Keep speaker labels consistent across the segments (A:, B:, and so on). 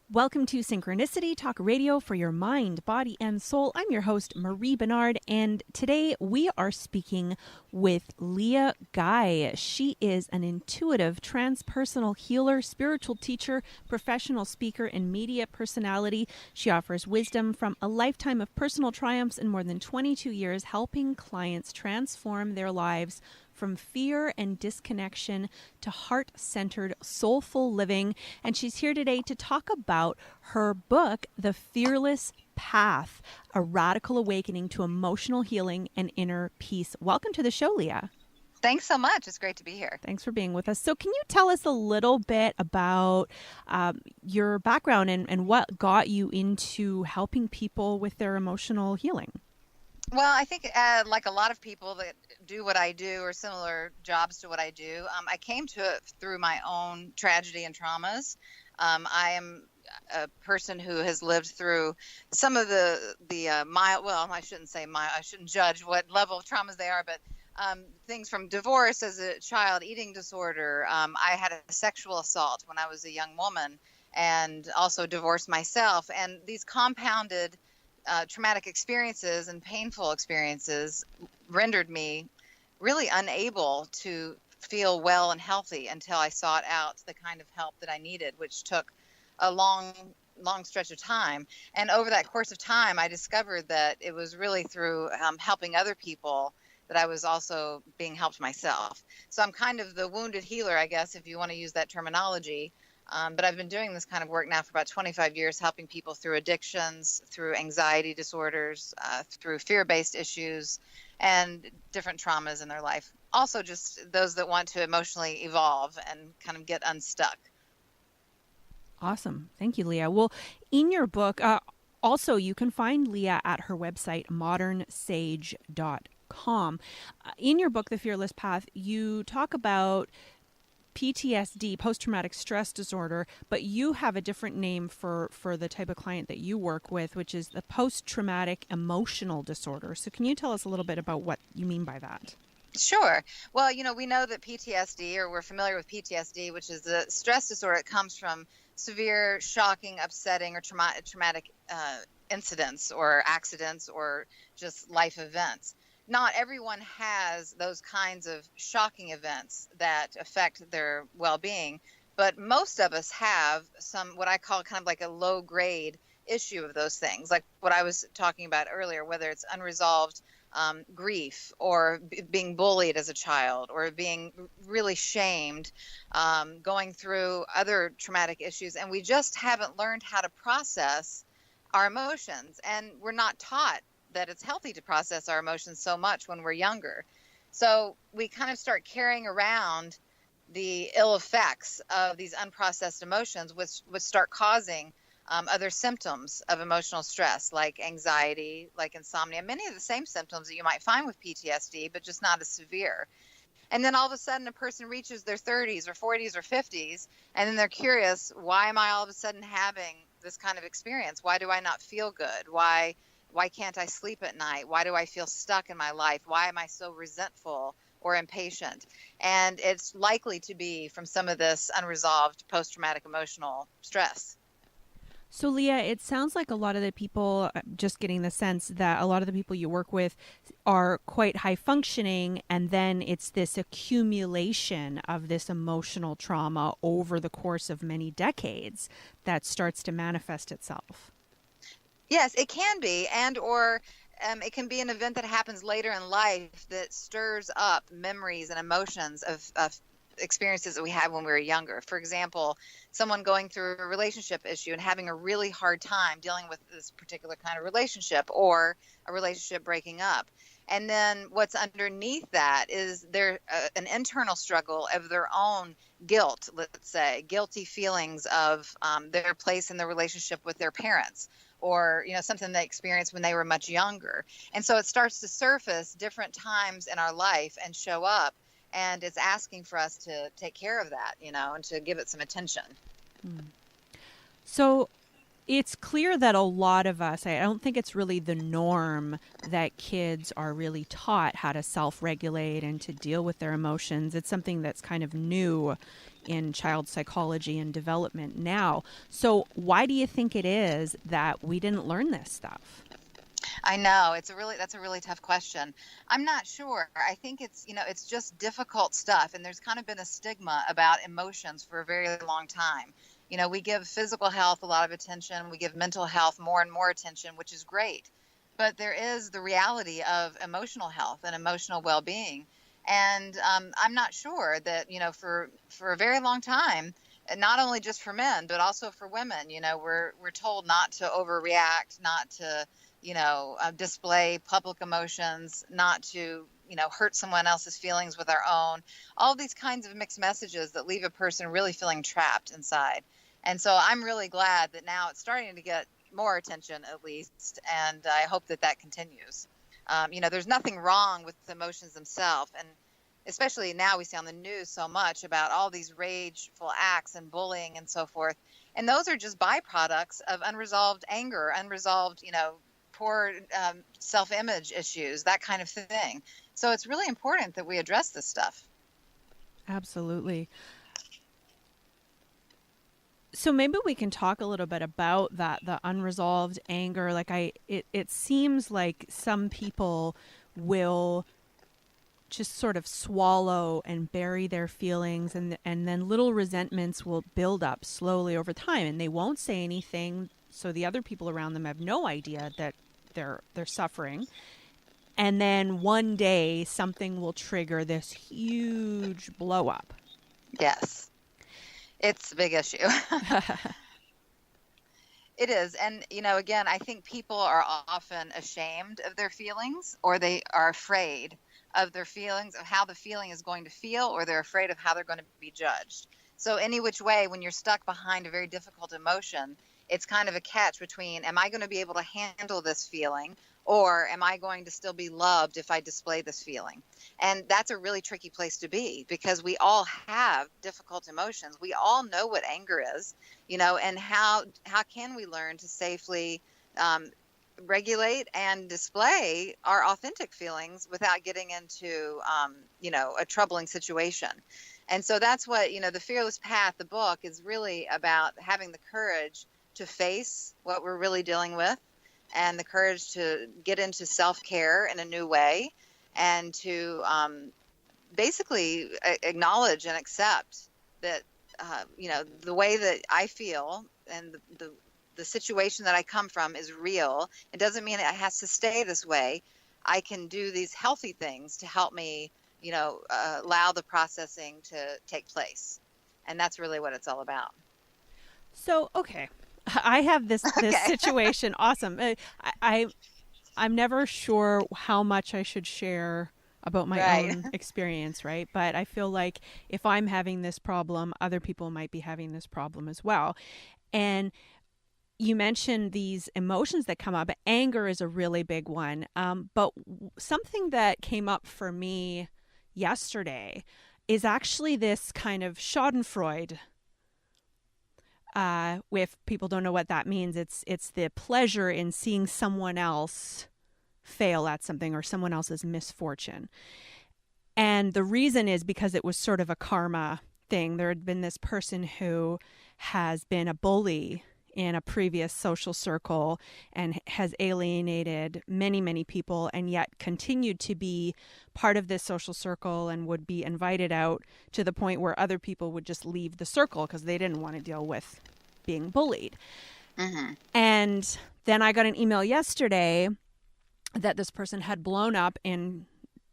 A: Welcome to Synchronicity, talk radio for your mind, body, and soul. I'm your host, Mareeba Benard, and today we are speaking with Leah Guy. She is an intuitive, transpersonal healer, spiritual teacher, professional speaker, and media personality. She offers wisdom from a lifetime of personal triumphs and more than 22 years helping clients transform their lives from fear and disconnection to heart-centered, soulful living. And she's here today to talk about her book, The Fearless Path, A Radical Awakening to Emotional Healing and Inner Peace. Welcome to the show, Leah.
B: Thanks so much. It's great to be here.
A: Thanks for being with us. So can you tell us a little bit about your background and what got you into helping people with their emotional healing?
B: Well, I think like a lot of people that do what I do or similar jobs to what I do, I came to it through my own tragedy and traumas. I am a person who has lived through some of the mild, well, I shouldn't say mild, I shouldn't judge what level of traumas they are, but things from divorce as a child, eating disorder. I had a sexual assault when I was a young woman and also divorced myself. And these compounded traumatic experiences and painful experiences rendered me really unable to feel well and healthy until I sought out the kind of help that I needed, which took a long stretch of time. And over that course of time, I discovered that it was really through helping other people that I was also being helped myself. So I'm kind of the wounded healer, I guess, if you want to use that terminology. But I've been doing this kind of work now for about 25 years, helping people through addictions, through anxiety disorders, through fear-based issues, and different traumas in their life. Also, just those that want to emotionally evolve and kind of get unstuck.
A: Awesome. Thank you, Leah. Well, in your book, also, you can find Leah at her website, modernsage.com. In your book, The Fearless Path, you talk about PTSD, post-traumatic stress disorder, but you have a different name for the type of client that you work with, which is the post-traumatic emotional disorder. So can you tell us a little bit about what you mean by that?
B: Sure. Well, we know that PTSD, or we're familiar with PTSD, which is the stress disorder that comes from severe, shocking, upsetting, or traumatic incidents or accidents or just life events. Not everyone has those kinds of shocking events that affect their well-being, but most of us have some, what I call kind of like a low grade issue of those things, like what I was talking about earlier, whether it's unresolved grief or being bullied as a child or being really shamed, going through other traumatic issues. And we just haven't learned how to process our emotions, and we're not taught that it's healthy to process our emotions so much when we're younger. So we kind of start carrying around the ill effects of these unprocessed emotions, which start causing other symptoms of emotional stress, like anxiety, like insomnia, many of the same symptoms that you might find with PTSD, but just not as severe. And then all of a sudden a person reaches their 30s or 40s or 50s, and then they're curious, why am I all of a sudden having this kind of experience? Why do I not feel good? Why can't I sleep at night? Why do I feel stuck in my life? Why am I so resentful or impatient? And it's likely to be from some of this unresolved post-traumatic emotional stress.
A: So, Leah, it sounds like a lot of the people, just getting the sense that a lot of the people you work with are quite high functioning, and then it's this accumulation of this emotional trauma over the course of many decades that starts to manifest itself.
B: Yes, it can be, or it can be an event that happens later in life that stirs up memories and emotions of experiences that we had when we were younger. For example, someone going through a relationship issue and having a really hard time dealing with this particular kind of relationship, or a relationship breaking up. And then what's underneath that is there an internal struggle of their own guilt, let's say, guilty feelings of their place in the relationship with their parents, or something they experienced when they were much younger. And so it starts to surface different times in our life and show up, and it's asking for us to take care of that, and to give it some attention.
A: So it's clear that a lot of us, I don't think it's really the norm that kids are really taught how to self-regulate and to deal with their emotions. It's something that's kind of new in child psychology and development now. So why do you think it is that we didn't learn this stuff?
B: I know that's a really tough question. I'm not sure. I think it's just difficult stuff. And there's kind of been a stigma about emotions for a very long time. We give physical health a lot of attention. We give mental health more and more attention, which is great. But there is the reality of emotional health and emotional well-being. And I'm not sure that, for a very long time, and not only just for men, but also for women, we're told not to overreact, not to, display public emotions, not to, hurt someone else's feelings with our own, all these kinds of mixed messages that leave a person really feeling trapped inside. And so I'm really glad that now it's starting to get more attention, at least, and I hope that continues. There's nothing wrong with the emotions themselves, and especially now we see on the news so much about all these rageful acts and bullying and so forth, and those are just byproducts of unresolved anger, unresolved, poor self-image issues, that kind of thing. So it's really important that we address this stuff.
A: Absolutely. So maybe we can talk a little bit about that, the unresolved anger. It seems like some people will just sort of swallow and bury their feelings, and then little resentments will build up slowly over time, and they won't say anything, so the other people around them have no idea that they're suffering. And then one day something will trigger this huge blow up.
B: Yes. It's a big issue. It is. And, again, I think people are often ashamed of their feelings, or they are afraid of their feelings, of how the feeling is going to feel, or they're afraid of how they're going to be judged. So any which way, when you're stuck behind a very difficult emotion, it's kind of a catch between, am I going to be able to handle this feeling, or am I going to still be loved if I display this feeling? And that's a really tricky place to be, because we all have difficult emotions. We all know what anger is, and how can we learn to safely regulate and display our authentic feelings without getting into, a troubling situation. And so that's what, The Fearless Path, the book, is really about having the courage to face what we're really dealing with, and the courage to get into self-care in a new way, and to basically acknowledge and accept that, the way that I feel and the situation that I come from is real. It doesn't mean it has to stay this way. I can do these healthy things to help me, allow the processing to take place. And that's really what it's all about.
A: So, okay. I have this situation. Awesome. I'm never sure how much I should share about my own experience, right? But I feel like if I'm having this problem, other people might be having this problem as well. And you mentioned these emotions that come up. Anger is a really big one. But something that came up for me yesterday is actually this kind of schadenfreude. If people don't know what that means, it's the pleasure in seeing someone else fail at something, or someone else's misfortune. And the reason is because it was sort of a karma thing. There had been this person who has been a bully in a previous social circle and has alienated many, many people, and yet continued to be part of this social circle and would be invited out, to the point where other people would just leave the circle because they didn't want to deal with being bullied.
B: Mm-hmm.
A: And then I got an email yesterday that this person had blown up in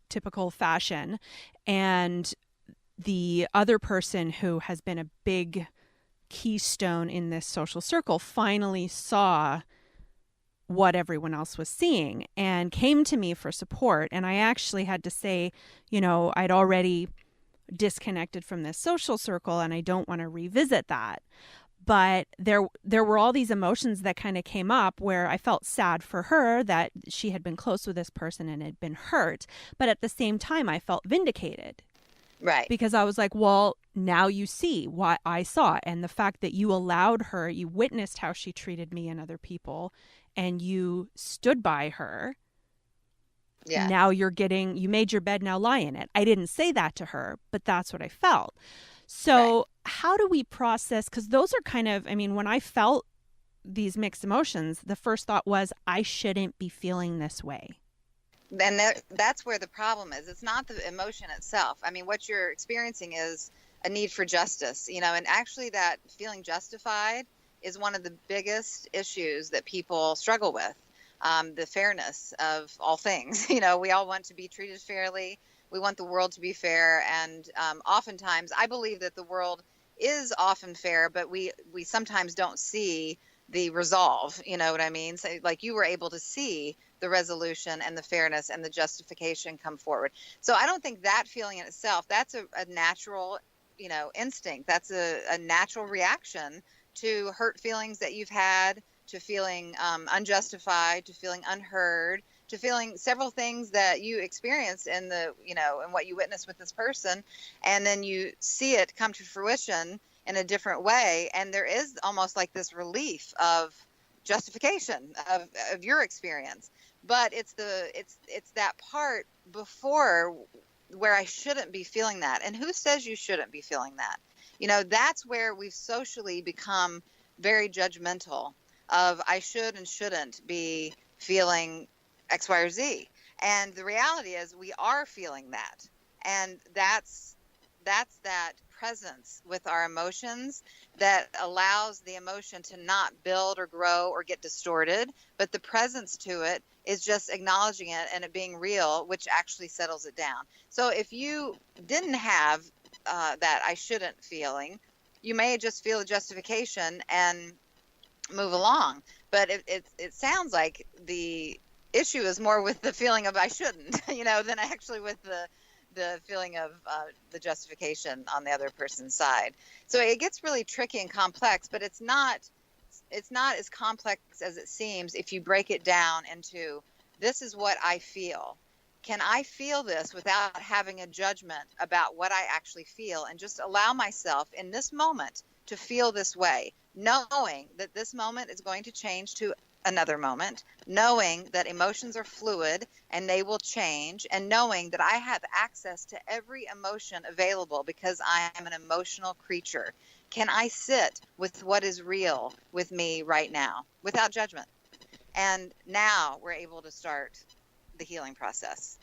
A: typical fashion, and the other person, who has been a big keystone in this social circle, finally saw what everyone else was seeing and came to me for support. And I actually had to say, I'd already disconnected from this social circle and I don't want to revisit that. But there were all these emotions that kind of came up, where I felt sad for her that she had been close with this person and had been hurt. But at the same time, I felt vindicated.
B: Right.
A: Because I was like, well, now you see what I saw. And the fact that you allowed her, you witnessed how she treated me and other people, and you stood by her.
B: Yeah.
A: Now you made your bed, now lie in it. I didn't say that to her, but that's what I felt. So how do we process, because those are kind of, I mean, when I felt these mixed emotions, the first thought was, I shouldn't be feeling this way.
B: And that's where the problem is. It's not the emotion itself. I mean, what you're experiencing is a need for justice, and actually that feeling justified is one of the biggest issues that people struggle with. The fairness of all things. We all want to be treated fairly. We want the world to be fair. And oftentimes, I believe that the world is often fair, but we sometimes don't see the resolve. You know what I mean? So, like, you were able to see the resolution and the fairness and the justification come forward. So I don't think that feeling in itself, that's a natural, instinct. That's a natural reaction to hurt feelings that you've had, to feeling unjustified, to feeling unheard, to feeling several things that you experienced in in what you witnessed with this person. And then you see it come to fruition in a different way. And there is almost like this relief of justification of your experience. But it's that part before where I shouldn't be feeling that. And who says you shouldn't be feeling that? That's where we've socially become very judgmental of I should and shouldn't be feeling X, Y, or Z. And the reality is we are feeling that. And that's that presence with our emotions that allows the emotion to not build or grow or get distorted. But the presence to it is just acknowledging it and it being real, which actually settles it down. So if you didn't have that I shouldn't feeling, you may just feel a justification and move along. But it sounds like the issue is more with the feeling of I shouldn't, than actually with the feeling of the justification on the other person's side. So it gets really tricky and complex, but it's not as complex as it seems if you break it down into, this is what I feel. Can I feel this without having a judgment about what I actually feel, and just allow myself in this moment to feel this way, knowing that this moment is going to change to another moment, knowing that emotions are fluid and they will change, and knowing that I have access to every emotion available because I am an emotional creature. Can I sit with what is real with me right now without judgment? And now we're able to start the healing process.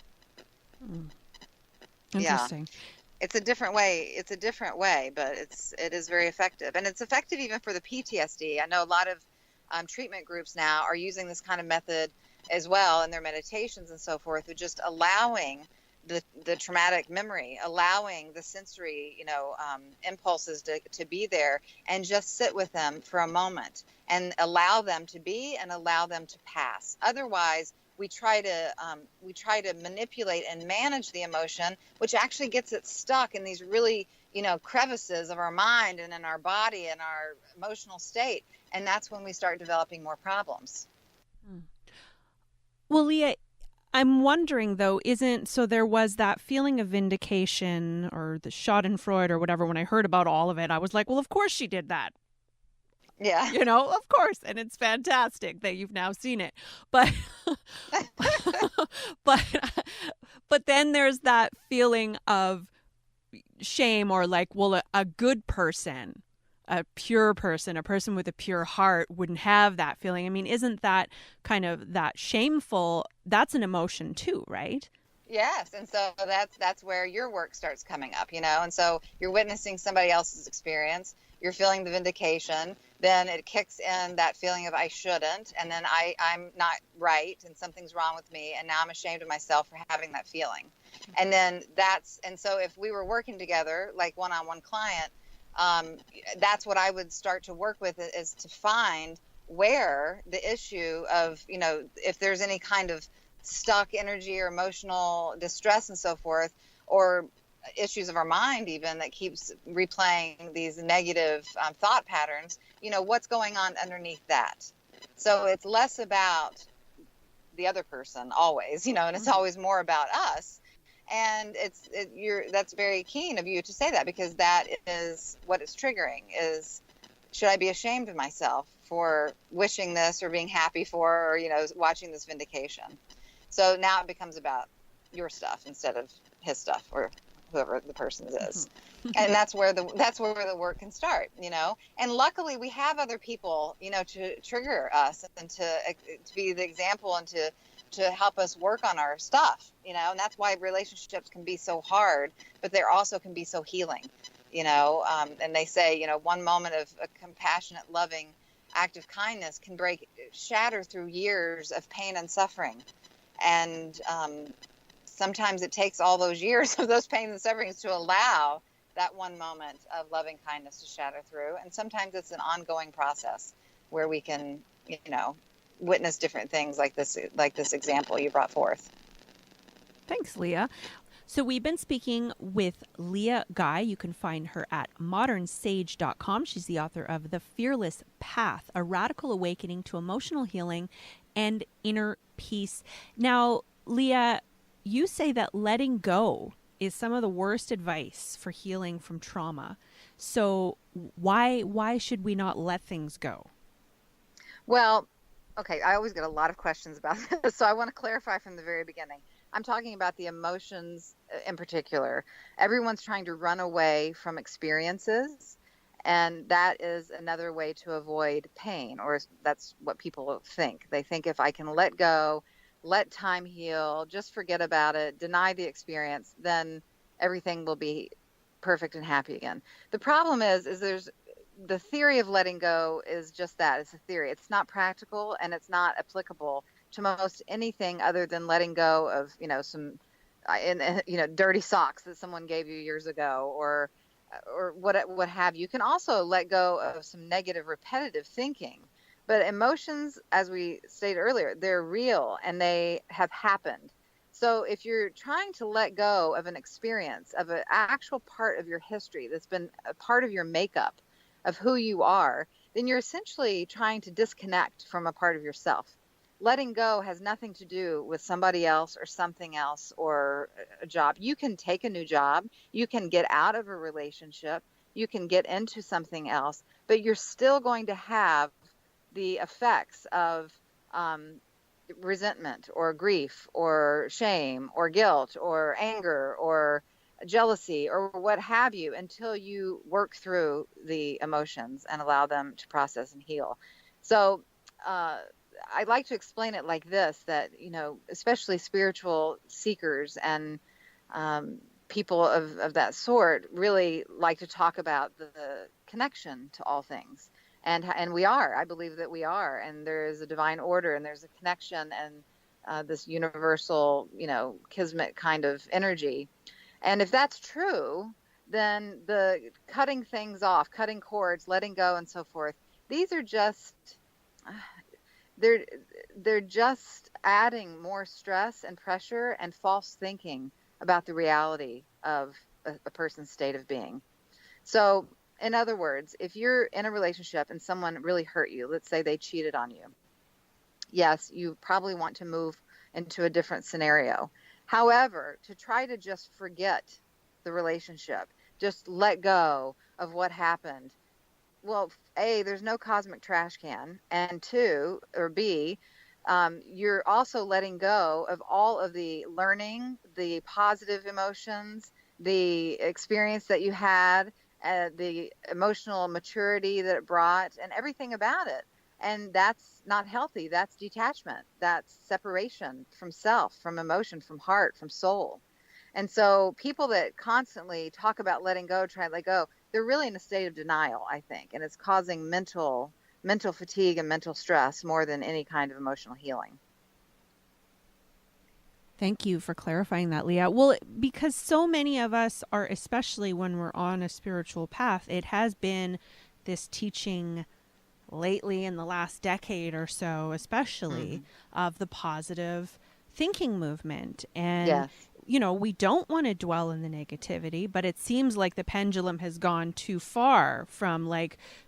A: Interesting.
B: Yeah. It's a different way. It's a different way, but it is very effective. And it's effective even for the PTSD. I know a lot of treatment groups now are using this kind of method as well in their meditations and so forth, with just allowing the traumatic memory, allowing the sensory, impulses to be there, and just sit with them for a moment and allow them to be and allow them to pass. Otherwise, we try to manipulate and manage the emotion, which actually gets it stuck in these really, crevices of our mind and in our body and our emotional state. And that's when we start developing more problems.
A: Well, Leah, I'm wondering, though, so there was that feeling of vindication or the Schadenfreude or whatever. When I heard about all of it, I was like, well, of course she did that.
B: Yeah.
A: Of course. And it's fantastic that you've now seen it. But but then there's that feeling of shame, or like, well, a good person, a pure person, a person with a pure heart wouldn't have that feeling. I mean, isn't that kind of that shameful? That's an emotion too, right?
B: Yes. And so that's where your work starts coming up, and so you're witnessing somebody else's experience. You're feeling the vindication, then it kicks in that feeling of I shouldn't, and then I'm not right, and something's wrong with me, and now I'm ashamed of myself for having that feeling. And then so if we were working together, like one-on-one client, that's what I would start to work with, is to find where the issue of, if there's any kind of stuck energy or emotional distress and so forth, or issues of our mind even that keeps replaying these negative thought patterns, what's going on underneath that. So it's less about the other person always, and it's always more about us. And that's very keen of you to say that, because that is what it's triggering, is, should I be ashamed of myself for wishing this or being happy for, or, watching this vindication? So now it becomes about your stuff instead of his stuff, or whoever the person is. And that's where the work can start, and luckily we have other people, to trigger us and to be the example and to help us work on our stuff, and that's why relationships can be so hard, but they also can be so healing, and they say, one moment of a compassionate, loving act of kindness can shatter through years of pain and suffering. And sometimes it takes all those years of those pains and sufferings to allow that one moment of loving kindness to shatter through. And sometimes it's an ongoing process where we can, witness different things like this example you brought forth.
A: Thanks, Leah. So we've been speaking with Leah Guy. You can find her at modernsage.com. She's the author of The Fearless Path, A Radical Awakening to Emotional Healing and Inner Peace. Now, Leah, you say that letting go is some of the worst advice for healing from trauma. So why should we not let things go?
B: Well, okay, I always get a lot of questions about this, so I want to clarify from the very beginning. I'm talking about the emotions in particular. Everyone's trying to run away from experiences, and that is another way to avoid pain, or that's what people think. They think if I can let go, let time heal, just forget about it, deny the experience, then everything will be perfect and happy again. The problem is there's the theory of letting go is just that. It's a theory. It's not practical, and it's not applicable to most anything other than letting go of, some, dirty socks that someone gave you years ago, or what have you. You can also let go of some negative, repetitive thinking. But emotions, as we stated earlier, they're real and they have happened. So if you're trying to let go of an experience, of an actual part of your history that's been a part of your makeup, of who you are, then you're essentially trying to disconnect from a part of yourself. Letting go has nothing to do with somebody else or something else or a job. You can take a new job. You can get out of a relationship. You can get into something else, but you're still going to have the effects of resentment or grief or shame or guilt or anger or jealousy or what have you until you work through the emotions and allow them to process and heal. So I like to explain it like this, that, especially spiritual seekers and people of that sort really like to talk about the connection to all things. And we are. I believe that we are. And there is a divine order, and there's a connection and this universal, kismet kind of energy. And if that's true, then the cutting things off, cutting cords, letting go, and so forth, these are just, they're just adding more stress and pressure and false thinking about the reality of a person's state of being. So, in other words, if you're in a relationship and someone really hurt you, let's say they cheated on you, yes, you probably want to move into a different scenario. However, to try to just forget the relationship, just let go of what happened, well, A, there's no cosmic trash can, and B, you're also letting go of all of the learning, the positive emotions, the experience that you had, the emotional maturity that it brought, and everything about it. And that's not healthy. That's detachment. That's separation from self, from emotion, from heart, from soul. And so people that constantly talk about letting go, try to let go, they're really in a state of denial, I think. And it's causing mental fatigue and mental stress more than any kind of emotional healing.
A: Thank you for clarifying that, Leah. Well, because so many of us are, especially when we're on a spiritual path, it has been this teaching lately in the last decade or so, especially, of the positive thinking movement. And,
B: yes.
A: We don't want to dwell in the negativity, but it seems like the pendulum has gone too far from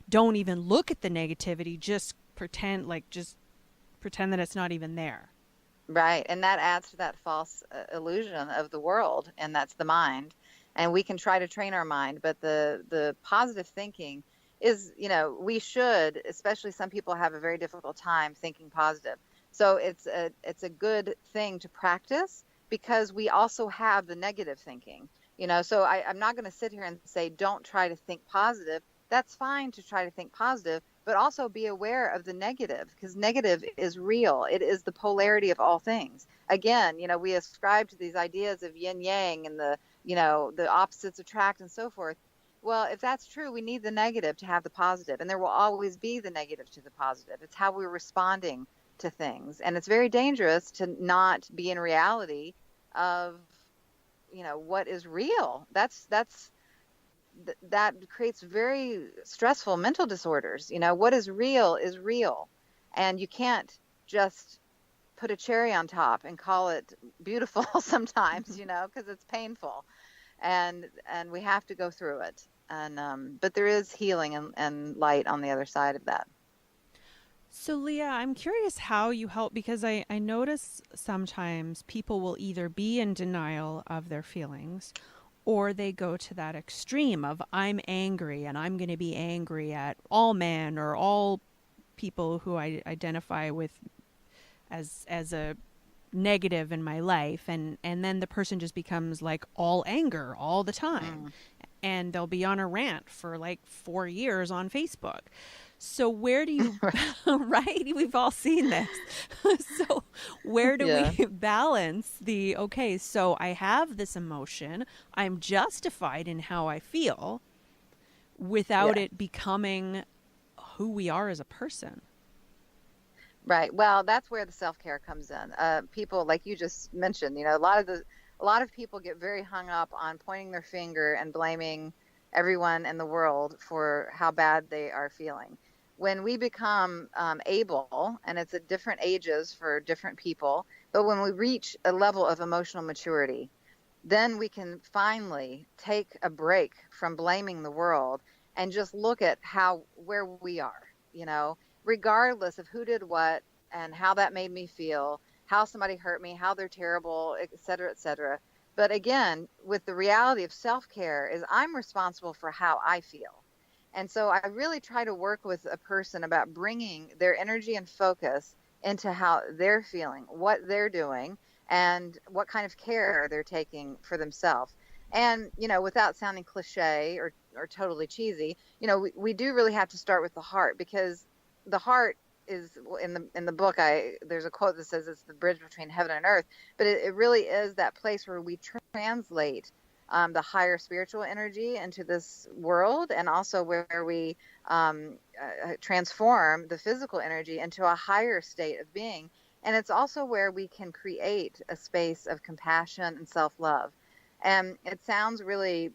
A: don't even look at the negativity, just pretend that it's not even there.
B: Right. And that adds to that false illusion of the world, and that's the mind. And we can try to train our mind, but the positive thinking is, we should, especially some people have a very difficult time thinking positive. So it's a good thing to practice, because we also have the negative thinking. So I'm not going to sit here and say, don't try to think positive. That's fine to try to think positive, but also be aware of the negative, because negative is real. It is the polarity of all things. Again, we ascribe to these ideas of yin yang and the opposites attract and so forth. Well, if that's true, we need the negative to have the positive, and there will always be the negative to the positive. It's how we're responding to things. And it's very dangerous to not be in reality of, what is real. That creates very stressful mental disorders. What is real, and you can't just put a cherry on top and call it beautiful sometimes, because it's painful, and we have to go through it. And but there is healing and light on the other side of that.
A: So, Leah, I'm curious how you help, because I notice sometimes people will either be in denial of their feelings, or they go to that extreme of, I'm angry and I'm going to be angry at all men or all people who I identify with as a negative in my life, and then the person just becomes like all anger all the time. And they'll be on a rant for like 4 years on Facebook. So where do you, right? We've all seen this. So where do we balance the, okay, so I have this emotion, I'm justified in how I feel, without it becoming who we are as a person?
B: Right. Well, that's where the self-care comes in. People, like you just mentioned, a lot of people get very hung up on pointing their finger and blaming everyone in the world for how bad they are feeling. When we become able, and it's at different ages for different people, but when we reach a level of emotional maturity, then we can finally take a break from blaming the world and just look at where we are, regardless of who did what and how that made me feel, how somebody hurt me, how they're terrible, et cetera, et cetera. But again, with the reality of self-care is I'm responsible for how I feel. And so I really try to work with a person about bringing their energy and focus into how they're feeling, what they're doing, and what kind of care they're taking for themselves. And, without sounding cliche or totally cheesy, we do really have to start with the heart, because the heart is, in the book, there's a quote that says it's the bridge between heaven and earth, but it really is that place where we translate the higher spiritual energy into this world, and also where we transform the physical energy into a higher state of being. And it's also where we can create a space of compassion and self-love. And it sounds really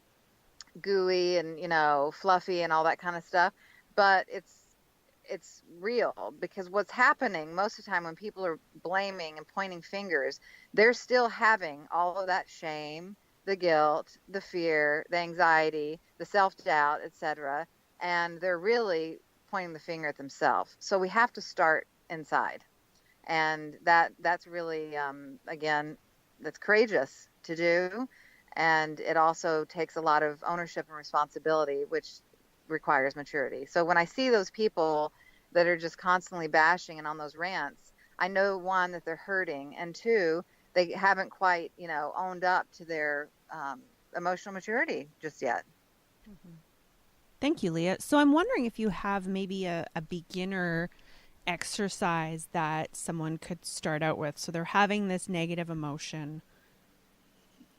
B: gooey and, fluffy and all that kind of stuff, but it's real, because what's happening most of the time when people are blaming and pointing fingers, they're still having all of that shame, the guilt, the fear, the anxiety, the self-doubt, etc. And they're really pointing the finger at themselves. So we have to start inside. And that's really, again, that's courageous to do. And it also takes a lot of ownership and responsibility, which requires maturity. So when I see those people that are just constantly bashing and on those rants, I know, one, that they're hurting, and two, they haven't quite, owned up to their emotional maturity just yet.
A: Mm-hmm. Thank you, Leah. So I'm wondering if you have maybe a beginner exercise that someone could start out with. So they're having this negative emotion.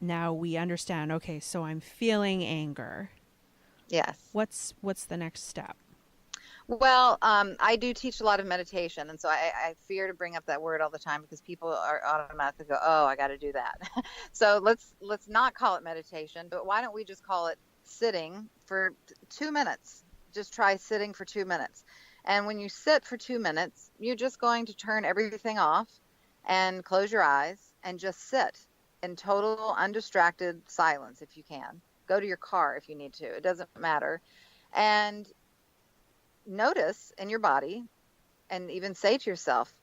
A: Now we understand, okay, so I'm feeling anger.
B: Yes.
A: What's the next step?
B: Well, I do teach a lot of meditation, and so I fear to bring up that word all the time, because people are automatically go, oh, I got to do that. So let's not call it meditation, but why don't we just call it sitting for 2 minutes? Just try sitting for 2 minutes. And when you sit for 2 minutes, you're just going to turn everything off and close your eyes and just sit in total undistracted silence if you can. Go to your car if you need to. It doesn't matter. And notice in your body, and even say to yourself,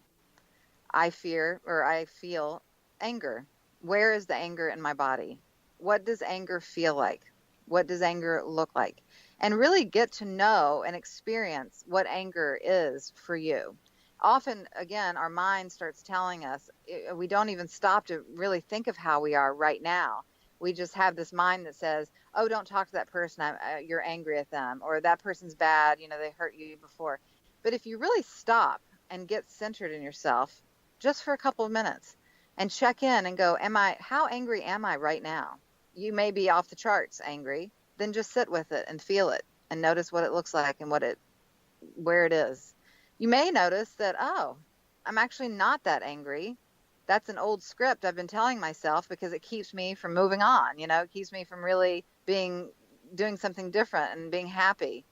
B: I fear, or I feel anger. Where is the anger in my body? What does anger feel like? What does anger look like? And really get to know and experience what anger is for you. Often, again, our mind starts telling us, we don't even stop to really think of how we are right now. We just have this mind that says, oh, don't talk to that person. You're angry at them, or that person's bad. They hurt you before. But if you really stop and get centered in yourself just for a couple of minutes and check in and go, how angry am I right now? You may be off the charts angry. Then just sit with it and feel it and notice what it looks like and where it is. You may notice that, oh, I'm actually not that angry. That's an old script I've been telling myself because it keeps me from moving on. It keeps me from really doing something different and being happy.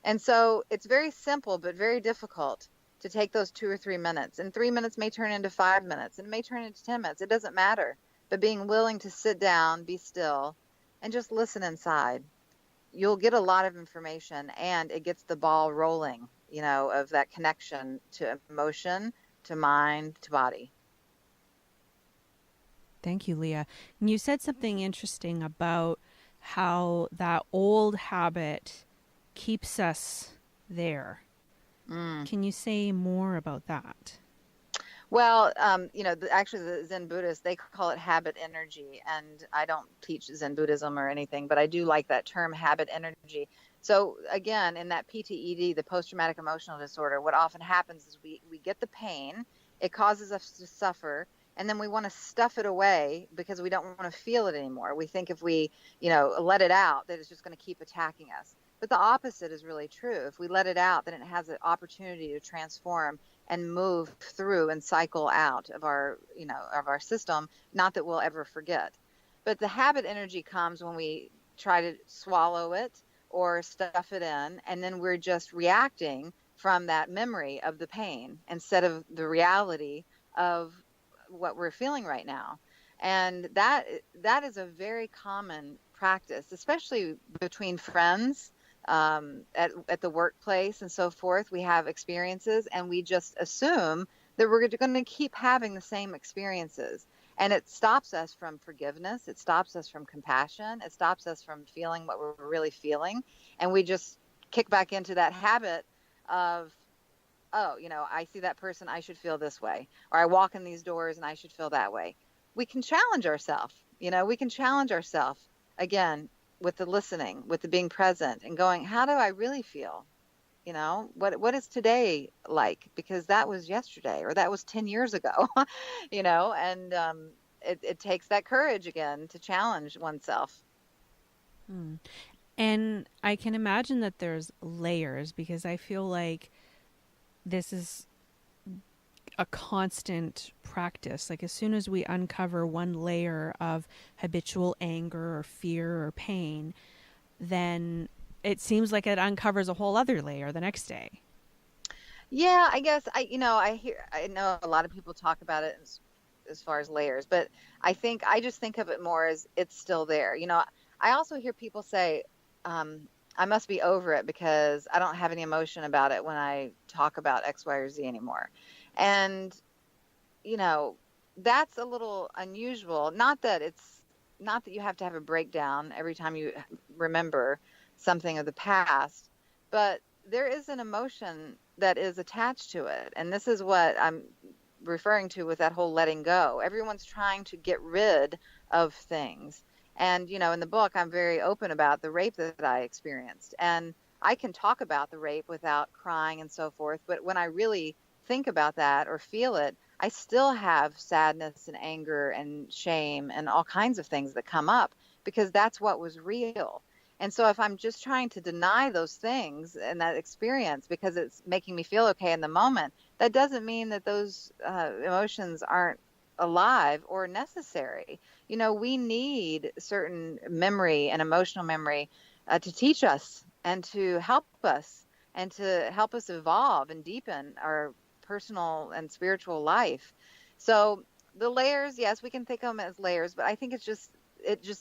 B: And so it's very simple, but very difficult to take those 2 or 3 minutes. And 3 minutes may turn into 5 minutes, and it may turn into 10 minutes. It doesn't matter. But being willing to sit down, be still, and just listen inside, you'll get a lot of information, and it gets the ball rolling, of that connection to emotion, to mind, to body.
A: Thank you, Leah. And you said something interesting about how that old habit keeps us there. Can you say more about that?
B: Well, actually the Zen Buddhists, they call it habit energy. And I don't teach Zen Buddhism or anything, but I do like that term, habit energy. So again, in that PTED, the post-traumatic emotional disorder, what often happens is we get the pain, it causes us to suffer, and then we want to stuff it away because we don't want to feel it anymore. We think if we, let it out, that it's just going to keep attacking us. But the opposite is really true. If we let it out, then it has an opportunity to transform and move through and cycle out of our system. Not that we'll ever forget. But the habit energy comes when we try to swallow it or stuff it in, and then we're just reacting from that memory of the pain instead of the reality of what we're feeling right now. And that is a very common practice, especially between friends, at the workplace and so forth. We have experiences and we just assume that we're going to keep having the same experiences. And it stops us from forgiveness. It stops us from compassion. It stops us from feeling what we're really feeling. And we just kick back into that habit of, oh, I see that person, I should feel this way. Or I walk in these doors and I should feel that way. We can challenge ourselves. We can challenge ourselves again with the listening, with the being present and going, how do I really feel? What is today like? Because that was yesterday or that was 10 years ago, and it takes that courage again to challenge oneself.
A: And I can imagine that there's layers, because I feel like this is a constant practice. Like as soon as we uncover one layer of habitual anger or fear or pain, then it seems like it uncovers a whole other layer the next day.
B: Yeah, I guess I know a lot of people talk about it as far as layers, but I just think of it more as it's still there. I also hear people say, I must be over it because I don't have any emotion about it when I talk about X, Y, or Z anymore. And, that's a little unusual. Not that you have to have a breakdown every time you remember something of the past, but there is an emotion that is attached to it. And this is what I'm referring to with that whole letting go. Everyone's trying to get rid of things. And, in the book, I'm very open about the rape that I experienced. And I can talk about the rape without crying and so forth. But when I really think about that or feel it, I still have sadness and anger and shame and all kinds of things that come up because that's what was real. And so if I'm just trying to deny those things and that experience because it's making me feel okay in the moment, that doesn't mean that those emotions aren't alive or necessary. We need certain memory and emotional memory to teach us and to help us evolve and deepen our personal and spiritual life. So the layers, yes, we can think of them as layers, but I think it just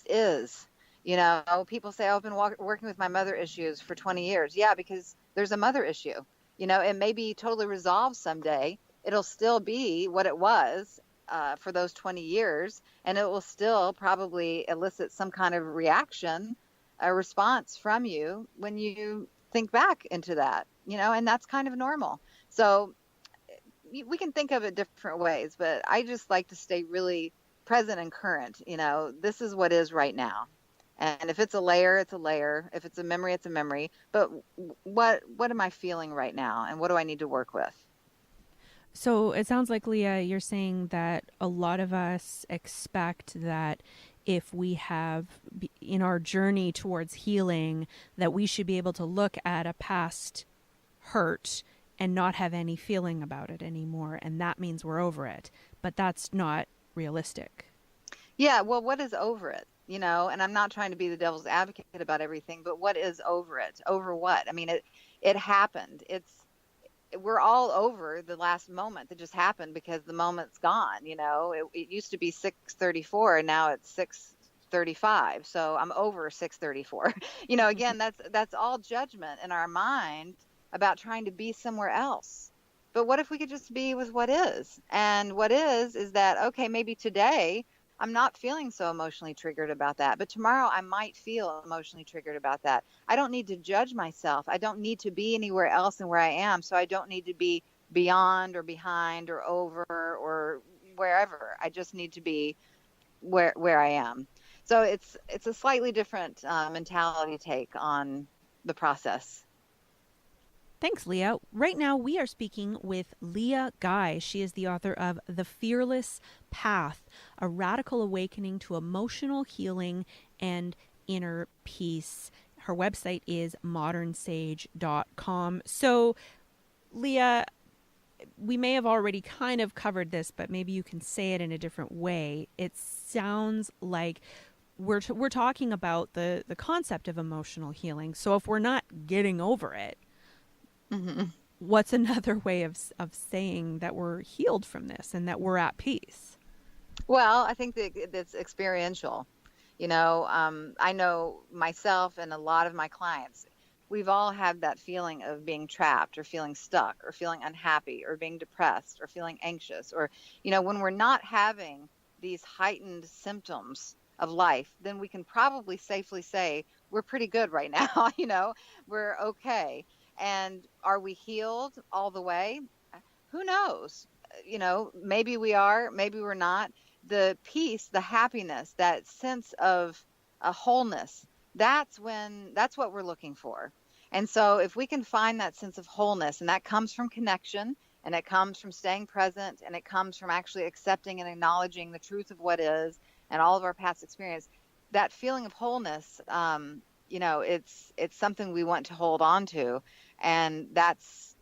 B: is. People say, oh, I've been working with my mother issues for 20 years. Yeah, because there's a mother issue. It may be totally resolved someday. It'll still be what it was for those 20 years, and it will still probably elicit some kind of reaction, a response from you when you think back into that, and that's kind of normal. So we can think of it different ways, but I just like to stay really present and current. This is what is right now. And if it's a layer, it's a layer. If it's a memory, it's a memory. But what am I feeling right now? And what do I need to work with?
A: So it sounds like, Leah, you're saying that a lot of us expect that if we have, in our journey towards healing, that we should be able to look at a past hurt and not have any feeling about it anymore. And that means we're over it. But that's not realistic.
B: Yeah, well, what is over it? And I'm not trying to be the devil's advocate about everything, but what is over it? Over what? I mean, it happened. We're all over the last moment that just happened because the moment's gone. It used to be 6:34 and now it's 6:35. So I'm over 6:34. Again, that's all judgment in our mind about trying to be somewhere else. But what if we could just be with what is? And what is that, okay, maybe today I'm not feeling so emotionally triggered about that, but tomorrow I might feel emotionally triggered about that. I don't need to judge myself. I don't need to be anywhere else than where I am. So I don't need to be beyond or behind or over or wherever. I just need to be where I am. So it's a slightly different mentality take on the process.
A: Thanks, Leah. Right now, we are speaking with Leah Guy. She is the author of The Fearless Path, a radical awakening to emotional healing and inner peace. Her website is modernsage.com. So, Leah, we may have already kind of covered this, but maybe you can say it in a different way. It sounds like we're talking about the concept of emotional healing. So if we're not getting over it, mm-hmm. What's another way of saying that we're healed from this and that we're at peace?
B: Well, I think that it's experiential. I know myself and a lot of my clients, we've all had that feeling of being trapped or feeling stuck or feeling unhappy or being depressed or feeling anxious or, when we're not having these heightened symptoms of life, then we can probably safely say we're pretty good right now. We're okay. And are we healed all the way? Who knows? Maybe we are, maybe we're not. The peace, the happiness, that sense of a wholeness, that's what we're looking for. And so if we can find that sense of wholeness, and that comes from connection, and it comes from staying present, and it comes from actually accepting and acknowledging the truth of what is and all of our past experience, that feeling of wholeness, it's something we want to hold on to. And that's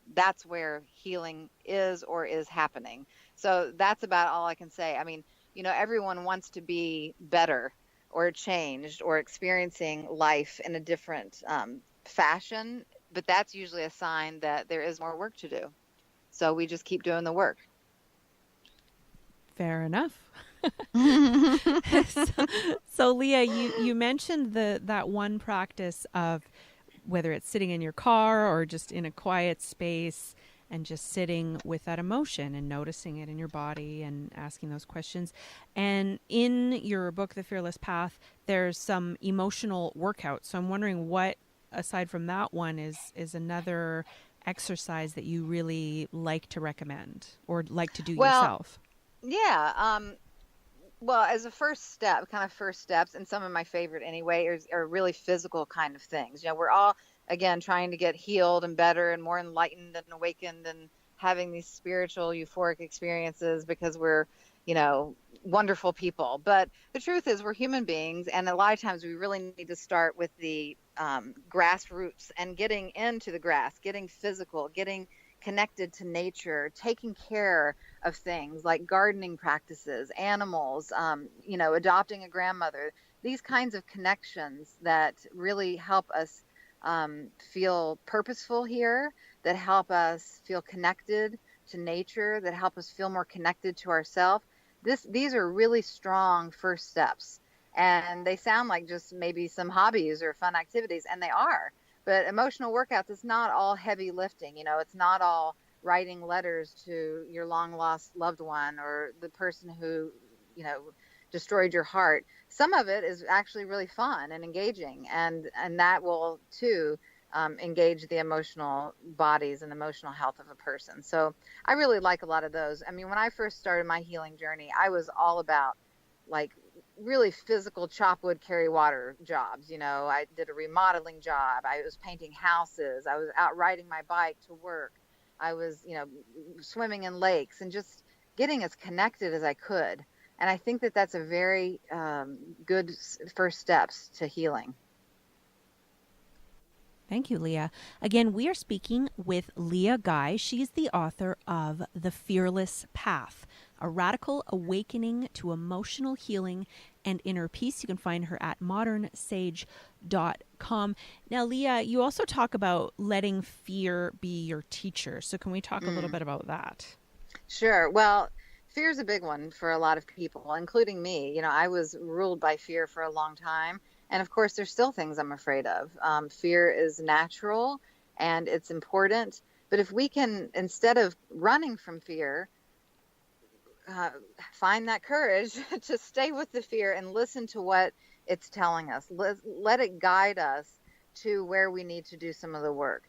B: where healing is or is happening. So that's about all I can say. I mean, everyone wants to be better or changed or experiencing life in a different fashion, but that's usually a sign that there is more work to do. So we just keep doing the work.
A: Fair enough. so Leah, you mentioned that one practice of whether it's sitting in your car or just in a quiet space and just sitting with that emotion and noticing it in your body and asking those questions. And in your book, The Fearless Path, there's some emotional workouts. So I'm wondering what, aside from that one, is another exercise that you really like to recommend or like to do yourself?
B: Yeah. Well, as a first step, kind of first steps, and some of my favorite anyway, are really physical kind of things. We're all, again, trying to get healed and better and more enlightened and awakened and having these spiritual euphoric experiences because we're, wonderful people. But the truth is we're human beings. And a lot of times we really need to start with the grassroots and getting into the grass, getting physical, getting connected to nature, taking care of things like gardening practices, animals, adopting a grandmother, these kinds of connections that really help us feel purposeful here, that help us feel connected to nature, that help us feel more connected to ourselves. These are really strong first steps. And they sound like just maybe some hobbies or fun activities, and they are. But emotional workouts, it's not all heavy lifting. It's not all writing letters to your long lost loved one or the person who, destroyed your heart. Some of it is actually really fun and engaging, and that will too engage the emotional bodies and emotional health of a person. So I really like a lot of those. I mean, when I first started my healing journey, I was all about like really physical chop wood, carry water jobs. I did a remodeling job. I was painting houses. I was out riding my bike to work. I was, swimming in lakes and just getting as connected as I could. And I think that that's a very good first steps to healing.
A: Thank you, Leah. Again, we are speaking with Leah Guy. She is the author of The Fearless Path, a radical awakening to emotional healing and inner peace. You can find her at modernsage.com. Now, Leah, you also talk about letting fear be your teacher. So can we talk a little bit about that?
B: Sure. Well, fear is a big one for a lot of people, including me. I was ruled by fear for a long time. And of course, there's still things I'm afraid of. Fear is natural and it's important. But if we can, instead of running from fear, find that courage to stay with the fear and listen to what it's telling us. Let it guide us to where we need to do some of the work.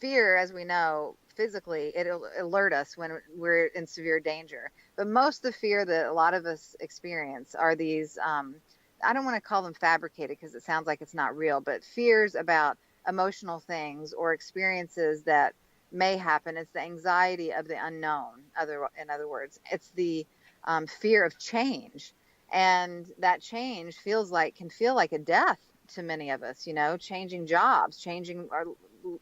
B: Fear, as we know, physically, it'll alert us when we're in severe danger. But most of the fear that a lot of us experience are these, I don't want to call them fabricated because it sounds like it's not real, but fears about emotional things or experiences that may happen. It's the anxiety of the unknown. In other words, it's the fear of change. And that change can feel like a death to many of us, changing jobs, changing our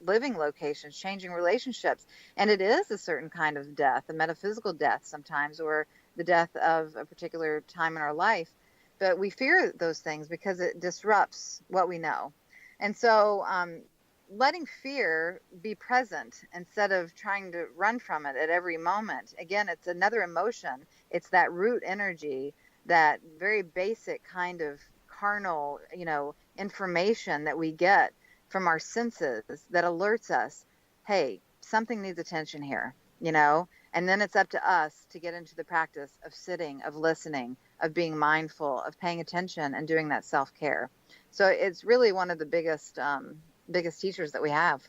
B: living locations, changing relationships. And it is a certain kind of death, a metaphysical death sometimes, or the death of a particular time in our life. But we fear those things because it disrupts what we know. And so letting fear be present instead of trying to run from it at every moment. Again, it's another emotion. It's that root energy, that very basic kind of carnal, information that we get from our senses that alerts us, hey, something needs attention here, and then it's up to us to get into the practice of sitting, of listening, of being mindful, of paying attention and doing that self-care. So it's really one of the biggest teachers that we have.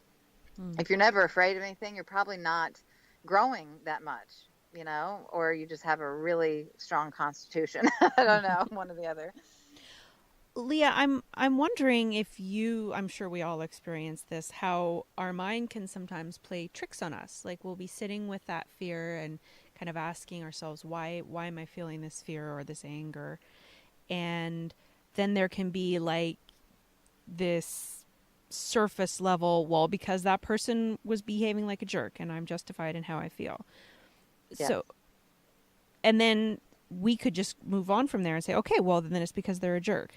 B: If you're never afraid of anything, you're probably not growing that much, or you just have a really strong constitution. I don't know, one or the other.
A: Leah, I'm wondering if I'm sure we all experience this, how our mind can sometimes play tricks on us. Like we'll be sitting with that fear and kind of asking ourselves, why am I feeling this fear or this anger? And then there can be like this surface level, well, because that person was behaving like a jerk and I'm justified in how I feel. Yes. So, and then we could just move on from there and say, okay, well, then it's because they're a jerk.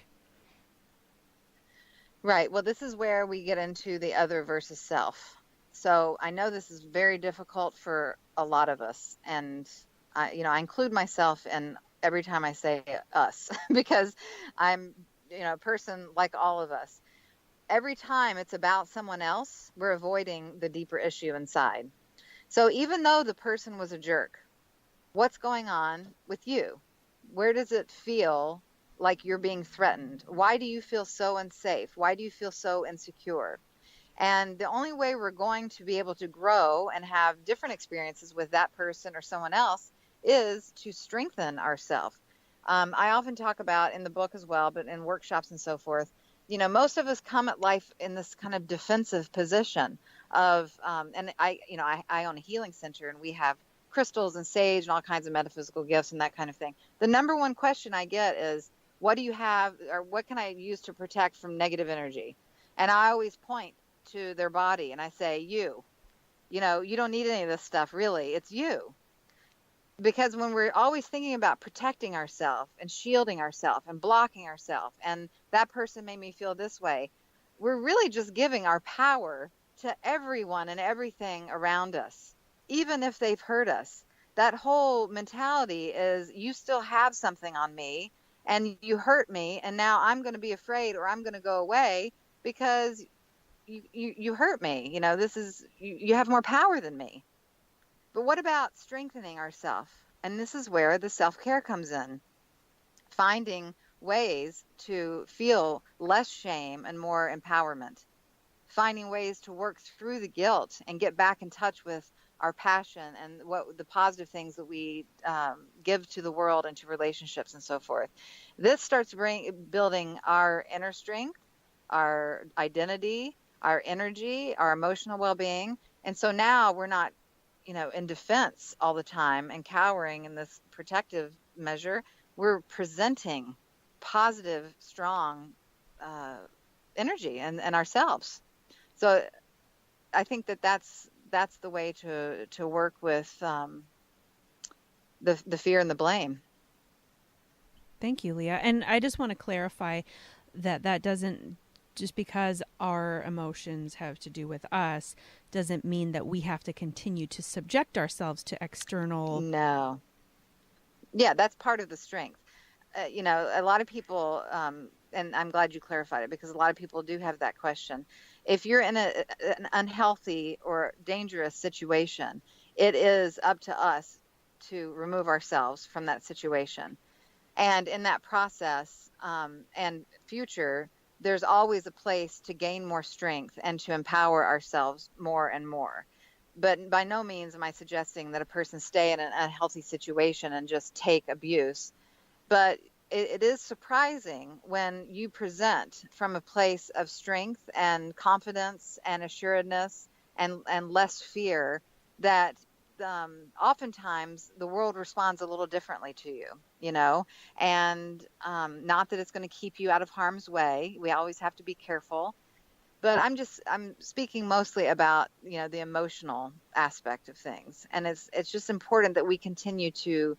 B: Right. Well, this is where we get into the other versus self. So I know this is very difficult for a lot of us. And I include myself in every time I say us because I'm, a person like all of us. Every time it's about someone else, we're avoiding the deeper issue inside. So even though the person was a jerk, what's going on with you? Where does it feel like you're being threatened? Why do you feel so unsafe? Why do you feel so insecure? And the only way we're going to be able to grow and have different experiences with that person or someone else is to strengthen ourselves. I often talk about in the book as well, but in workshops and so forth, most of us come at life in this kind of defensive position of, and I own a healing center and we have crystals and sage and all kinds of metaphysical gifts and that kind of thing. The number one question I get is, what do you have, or what can I use to protect from negative energy? And I always point to their body and I say, you don't need any of this stuff, really. It's you. Because when we're always thinking about protecting ourselves and shielding ourselves and blocking ourselves, and that person made me feel this way, we're really just giving our power to everyone and everything around us, even if they've hurt us. That whole mentality is, you still have something on me and you hurt me, and now I'm going to be afraid or I'm going to go away because you hurt me. This is, you have more power than me. But what about strengthening ourselves? And this is where the self-care comes in. Finding ways to feel less shame and more empowerment. Finding ways to work through the guilt and get back in touch with our passion and what the positive things that we give to the world and to relationships and so forth. This starts building our inner strength, our identity, our energy, our emotional well-being. And so now we're not, in defense all the time and cowering in this protective measure. We're presenting positive, strong energy and ourselves. So I think that's the way to work with the fear and the blame.
A: Thank you, Leah. And I just want to clarify that doesn't, just because our emotions have to do with us, doesn't mean that we have to continue to subject ourselves to external.
B: No. Yeah, that's part of the strength. A lot of people, and I'm glad you clarified it, because a lot of people do have that question. If you're in an unhealthy or dangerous situation, it is up to us to remove ourselves from that situation. And in that process and future, there's always a place to gain more strength and to empower ourselves more and more. But by no means am I suggesting that a person stay in an unhealthy situation and just take abuse. But it is surprising when you present from a place of strength and confidence and assuredness and less fear, that oftentimes the world responds a little differently to you, and not that it's going to keep you out of harm's way. We always have to be careful. But I'm speaking mostly about, the emotional aspect of things. And it's just important that we continue to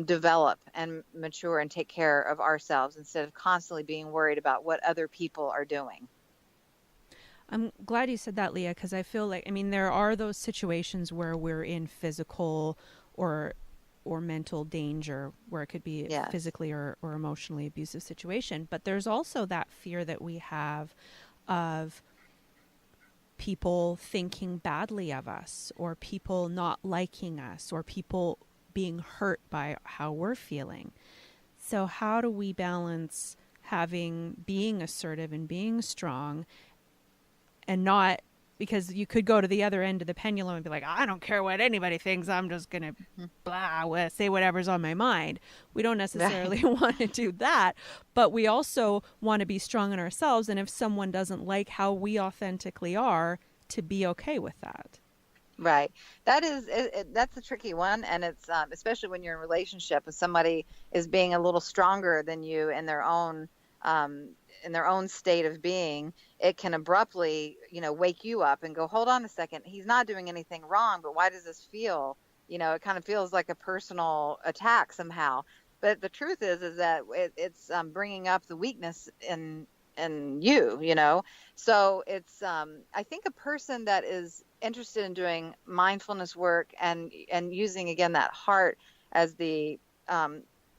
B: develop and mature and take care of ourselves instead of constantly being worried about what other people are doing.
A: I'm glad you said that, Leah, because I feel like, there are those situations where we're in physical or mental danger, where it could be
B: Yes.
A: physically or emotionally abusive situation. But there's also that fear that we have of people thinking badly of us, or people not liking us, or people being hurt by how we're feeling. So how do we balance being assertive and being strong, and not, because you could go to the other end of the pendulum and be like, I don't care what anybody thinks, I'm just going to say whatever's on my mind. We don't necessarily want to do that, but we also want to be strong in ourselves. And if someone doesn't like how we authentically are, to be okay with that.
B: Right. That's a tricky one. And it's especially when you're in a relationship with somebody is being a little stronger than you in their own state of being. It can abruptly, wake you up and go, hold on a second. He's not doing anything wrong, but why does this feel, it kind of feels like a personal attack somehow. But the truth is that it's bringing up the weakness in you. So it's, I think a person that is interested in doing mindfulness work and using, again, that heart as the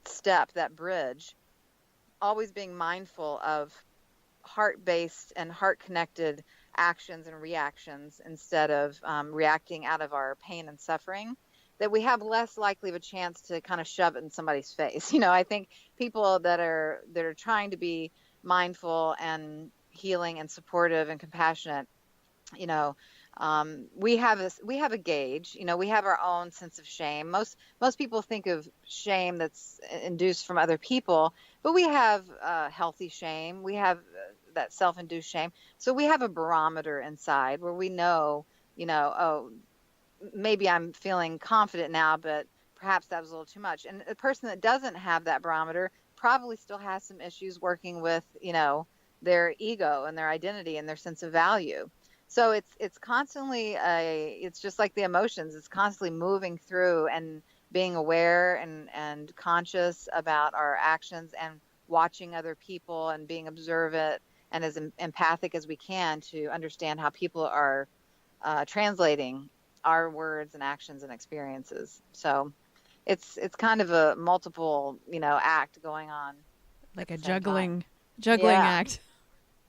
B: step, that bridge, always being mindful of heart-based and heart-connected actions and reactions instead of reacting out of our pain and suffering, that we have less likely of a chance to kind of shove it in somebody's face. I think people that are trying to be mindful and healing and supportive and compassionate, we have a gauge. We have our own sense of shame. Most people think of shame that's induced from other people, but we have healthy shame. We have that self-induced shame. So we have a barometer inside where we know, oh, maybe I'm feeling confident now, but perhaps that was a little too much. And a person that doesn't have that barometer probably still has some issues working with, their ego and their identity and their sense of value. So it's constantly it's just like the emotions. It's constantly moving through and being aware and conscious about our actions and watching other people and being observant and as empathic as we can to understand how people are translating our words and actions and experiences. So it's kind of a multiple, act going on.
A: Like a juggling act.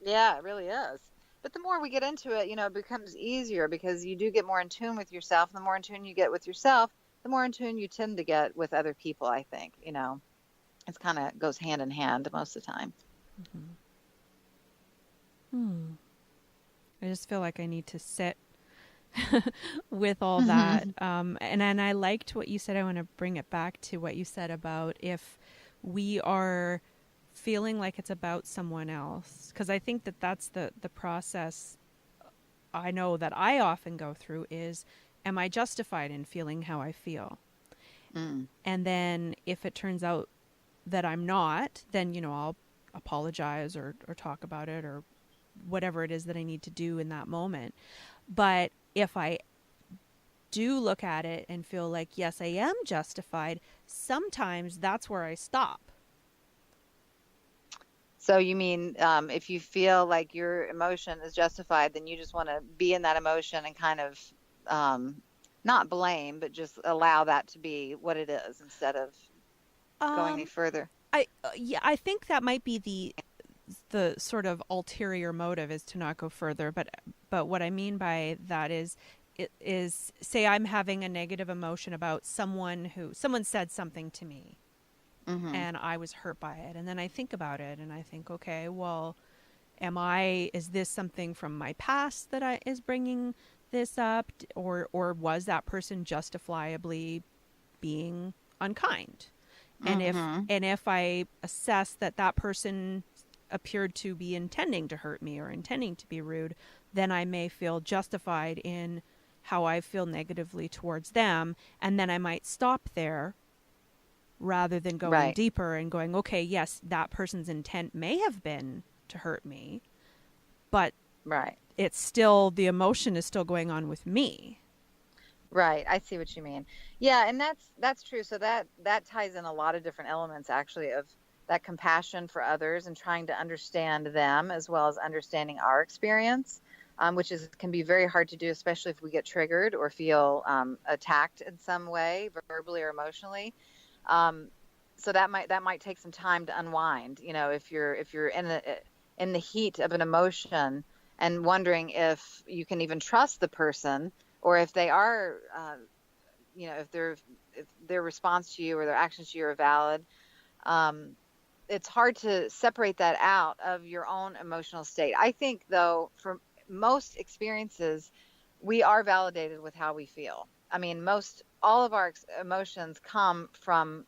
B: Yeah, it really is. But the more we get into it, it becomes easier because you do get more in tune with yourself. The more in tune you get with yourself, the more in tune you tend to get with other people, I think. It's kind of goes hand in hand most of the time.
A: I just feel like I need to sit with all that. And I liked what you said. I want to bring it back to what you said about if we are feeling like it's about someone else, because I think that that's the process I know that I often go through is, am I justified in feeling how I feel? And then if it turns out that I'm not, then, you know, I'll apologize or talk about it or whatever it is that I need to do in that moment. But if I do look at it and feel like, yes, I am justified, sometimes that's where I stop.
B: So you mean if you feel like your emotion is justified, then you just want to be in that emotion and kind of not blame, but just allow that to be what it is instead of going any further.
A: I think that might be the sort of ulterior motive, is to not go further. But what I mean by that is say I'm having a negative emotion about someone said something to me. And I was hurt by it. And then I think about it and I think, okay, well, is this something from my past that is bringing this up? Or was that person justifiably being unkind? And if I assess that person appeared to be intending to hurt me or intending to be rude, then I may feel justified in how I feel negatively towards them. And then I might stop there, rather than going deeper and going, okay, yes, that person's intent may have been to hurt me, but it's still, the emotion is still going on with me.
B: Right. I see what you mean. Yeah. And that's true. So that ties in a lot of different elements, actually, of that compassion for others and trying to understand them as well as understanding our experience, which can be very hard to do, especially if we get triggered or feel attacked in some way, verbally or emotionally. So that might take some time to unwind. You know, if you're in the heat of an emotion and wondering if you can even trust the person, or if they are, if their response to you or their actions to you are valid. It's hard to separate that out of your own emotional state. I think, though, for most experiences, we are validated with how we feel. I mean, all of our emotions come from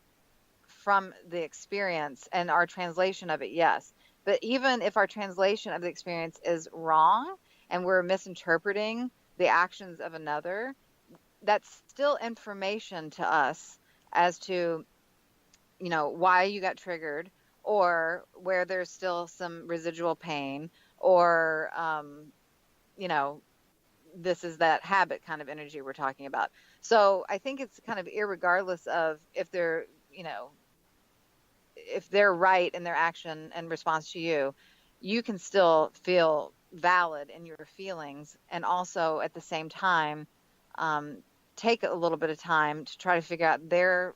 B: the experience and our translation of it, yes. But even if our translation of the experience is wrong and we're misinterpreting the actions of another, that's still information to us as to, you know, why you got triggered, or where there's still some residual pain, or, this is that habit kind of energy we're talking about. So I think it's kind of irregardless of if they're right in their action and response to you, you can still feel valid in your feelings, and also at the same time take a little bit of time to try to figure out their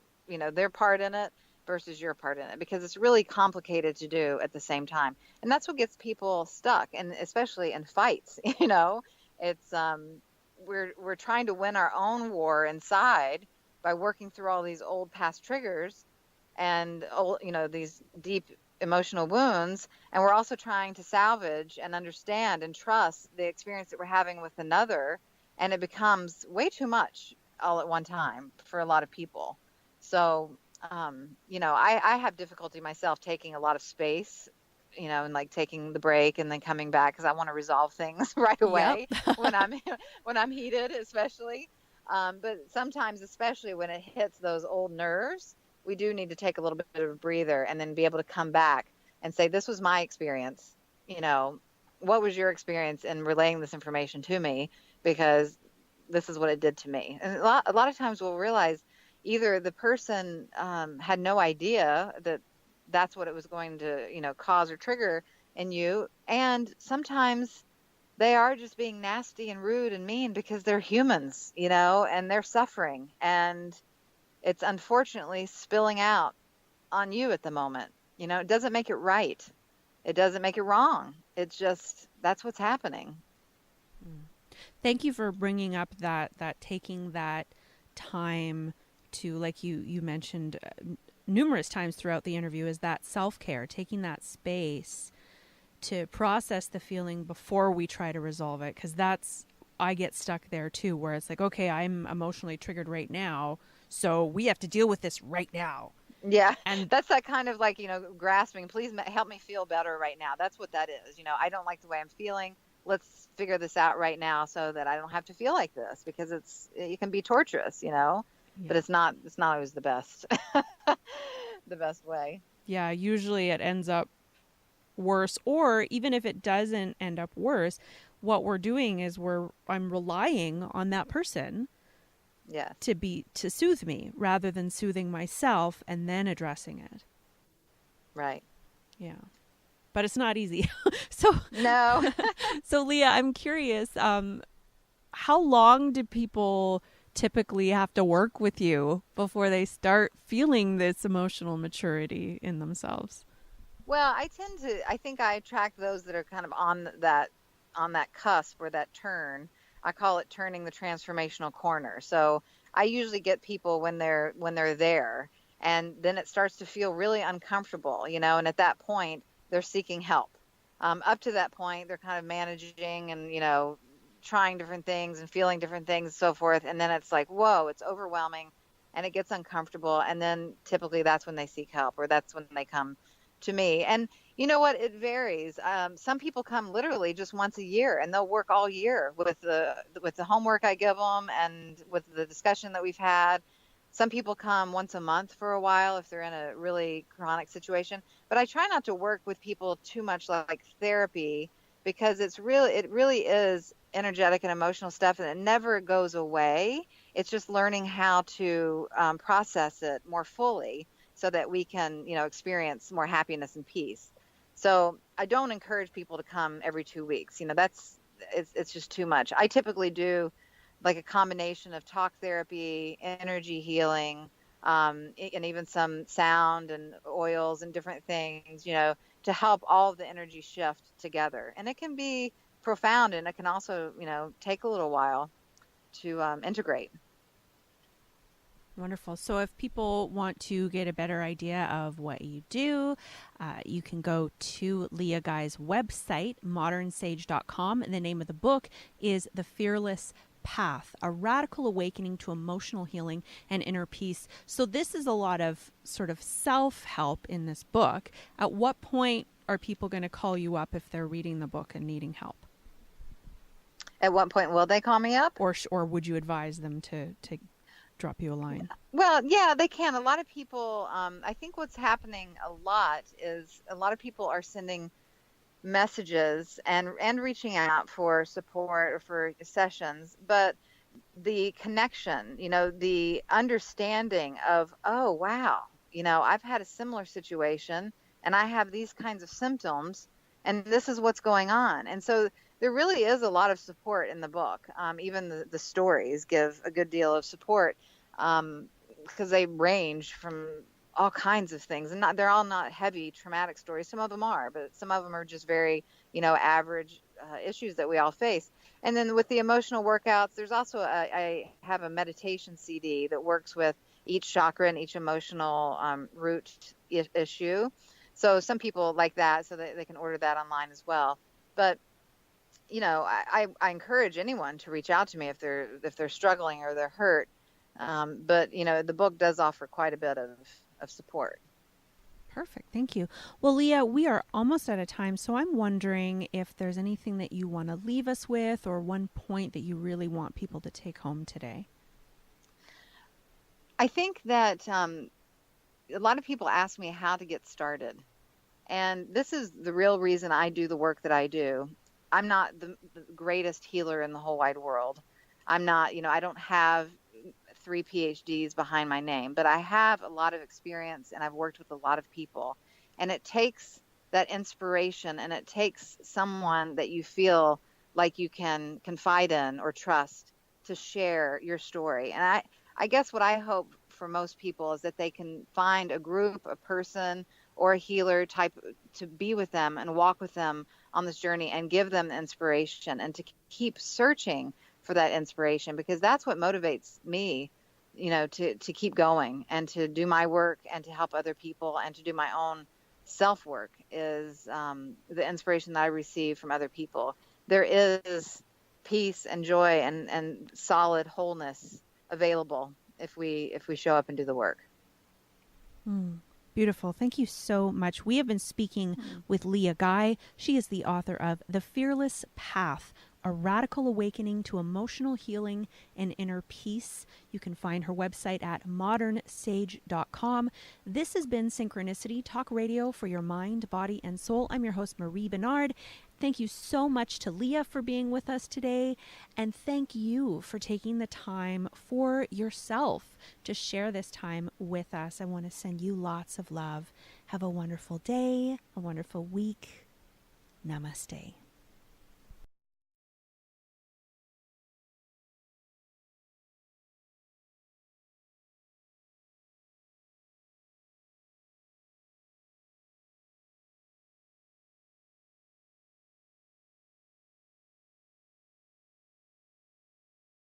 B: part in it versus your part in it, because it's really complicated to do at the same time. And that's what gets people stuck, and especially in fights. It's we're trying to win our own war inside by working through all these old past triggers and these deep emotional wounds, and we're also trying to salvage and understand and trust the experience that we're having with another, and it becomes way too much all at one time for a lot of people. So I have difficulty myself taking a lot of space, and like taking the break and then coming back, because I want to resolve things right away. Yep. when I'm heated, especially. But sometimes, especially when it hits those old nerves, we do need to take a little bit of a breather and then be able to come back and say, this was my experience. What was your experience in relaying this information to me? Because this is what it did to me. And a lot of times we'll realize either the person had no idea that that's what it was going to, cause or trigger in you. And sometimes they are just being nasty and rude and mean because they're humans, and they're suffering. And it's unfortunately spilling out on you at the moment. It doesn't make it right. It doesn't make it wrong. It's just, that's what's happening.
A: Thank you for bringing up that taking that time to, like you mentioned numerous times throughout the interview, is that self-care, taking that space to process the feeling before we try to resolve it. Because I get stuck there too, where it's like, okay, I'm emotionally triggered right now, so we have to deal with this right now.
B: Yeah,
A: And
B: that's that kind of like, grasping, please help me feel better right now. That's what that is. I don't like the way I'm feeling. Let's figure this out right now so that I don't have to feel like this, because it can be torturous, but it's not always the best, the best way.
A: yeah, usually it ends up worse, or even if it doesn't end up worse, what we're doing is I'm relying on that person
B: Yes.
A: to soothe me rather than soothing myself and then addressing it.
B: Right.
A: Yeah. But it's not easy. So
B: No.
A: so Leah, I'm curious, how long do people typically have to work with you before they start feeling this emotional maturity in themselves?
B: Well, I think I attract those that are kind of on that cusp, or that turn. I call it turning the transformational corner. So I usually get people when they're there, and then it starts to feel really uncomfortable, and at that point they're seeking help. Up to that point, they're kind of managing and, trying different things and feeling different things and so forth. And then it's like, whoa, it's overwhelming and it gets uncomfortable. And then typically that's when they seek help, or that's when they come to me. And you know what? It varies. Some people come literally just once a year, and they'll work all year with the homework I give them and with the discussion that we've had. Some people come once a month for a while if they're in a really chronic situation. But I try not to work with people too much like therapy, because it really is energetic and emotional stuff, and it never goes away. It's just learning how to process it more fully, so that we can, experience more happiness and peace. So I don't encourage people to come every 2 weeks. It's just too much. I typically do like a combination of talk therapy, energy healing, and even some sound and oils and different things, to help all of the energy shift together. And it can be profound, and it can also, take a little while to integrate.
A: Wonderful. So if people want to get a better idea of what you do, you can go to Leah Guy's website, modernsage.com. And the name of the book is The Fearless Path, A Radical Awakening to Emotional Healing and Inner Peace. So this is a lot of sort of self-help in this book. At what point are people going to call you up if they're reading the book and needing help?
B: At what point will they call me up?
A: Or would you advise them to drop you a line?
B: Well, yeah, they can. A lot of people, I think what's happening a lot is a lot of people are sending messages and reaching out for support or for sessions, but the connection, the understanding of, oh, wow, I've had a similar situation and I have these kinds of symptoms and this is what's going on. And so there really is a lot of support in the book. Even the stories give a good deal of support, because they range from all kinds of things, and they're all not heavy traumatic stories. Some of them are, but some of them are just very, average issues that we all face. And then with the emotional workouts, there's also I have a meditation CD that works with each chakra and each emotional root issue. So some people like that, so that they can order that online as well. But I encourage anyone to reach out to me if they're struggling or they're hurt. But the book does offer quite a bit of support.
A: Perfect. Thank you. Well, Leah, we are almost out of time, so I'm wondering if there's anything that you want to leave us with, or one point that you really want people to take home today.
B: I think that a lot of people ask me how to get started. And this is the real reason I do the work that I do. I'm not the greatest healer in the whole wide world. I'm not, I don't have 3 PhDs behind my name, but I have a lot of experience and I've worked with a lot of people. And it takes that inspiration, and it takes someone that you feel like you can confide in or trust to share your story. And I guess what I hope for most people is that they can find a group, a person, or a healer type to be with them and walk with them on this journey and give them inspiration, and to keep searching for that inspiration, because that's what motivates me, to keep going and to do my work and to help other people and to do my own self-work is the inspiration that I receive from other people. There is peace and joy and solid wholeness available if we show up and do the work.
A: Beautiful. Thank you so much. We have been speaking with Leah Guy. She is the author of The Fearless Path, A Radical Awakening to Emotional Healing and Inner Peace. You can find her website at modernsage.com. This has been Synchronicity, talk radio for your mind, body, and soul. I'm your host, Mareeba, Benard. Thank you so much to Leah for being with us today. And thank you for taking the time for yourself to share this time with us. I want to send you lots of love. Have a wonderful day, a wonderful week. Namaste.